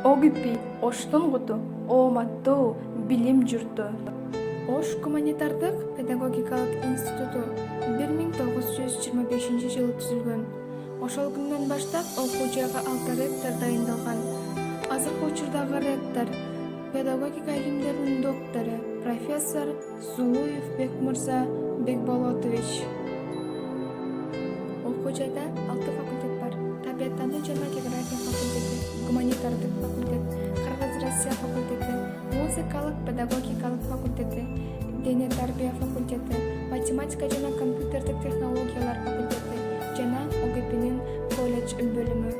Огипи Оштун гуту Ооматтуу билим журту. Ош гуманитардык педагогикалык институту 1925-жылы түзүлгөн. Ошол күндөн баштап окуу жайга 6 ректор дайындалган. Азыркы учурдагы ректор педагогика илимдеринин доктору профессор Зулуев Бекмырза Бекболотович. Окуу жайда 6 факультет бар. Табиаттануу жана география факультети, гуманитардык факультет, Кыргыз Россия факультети, музыкалык педагогикалык факультети, дене тарбия факультети, математика жана компьютердик технологиялар факультети жана ОГПнин колледж бөлүмү.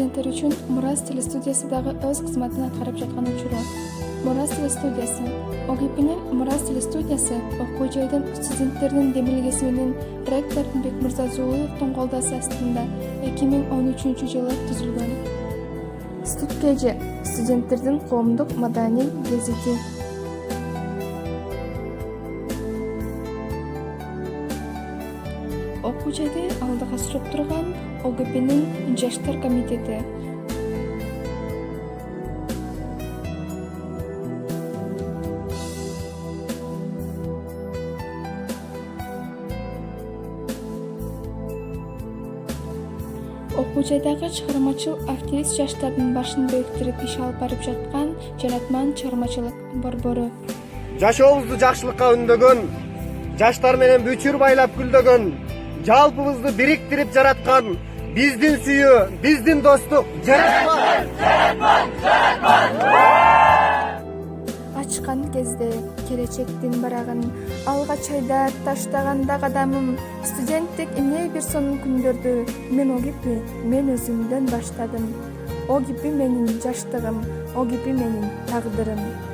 Студенттер үчүн Мурас телестудиясы дагы өз кызматын аткарып жаткан учуру. Мурас телестудиясы ОГПнин Мурас телестудиясы окуу жайдын студенттердин демилгеси менен ректор Бекмырза Зулуевдун колдоосу астында 2013-жылы түзүлгөн. Студкеже студенттердин коомдук маданий гезити. Окуу жайды алдыга сүрүп турган ОГПнин Жаштар комитети. Окуу жайдагы чыгармачыл активист жаштардын башын бириктирип иш алып барып жаткан Жаратман чыгармачылык борбору. Жашообузду жакшылыкка үндөгөн, жаштар менен бүчүр байлап гүлдөгөн, жалпыбызды бириктирип жараткан биздин сүйүү, биздин достук Жаратман. Ачкан кезде келечектин барагын алга чайдап таштаганда кадамым, студенттик эмне бир сонун күндөрдү мен ОГП мен өзүмдөн баштадым. ОГП менин жаштыгым, ОГП менин тагдырым.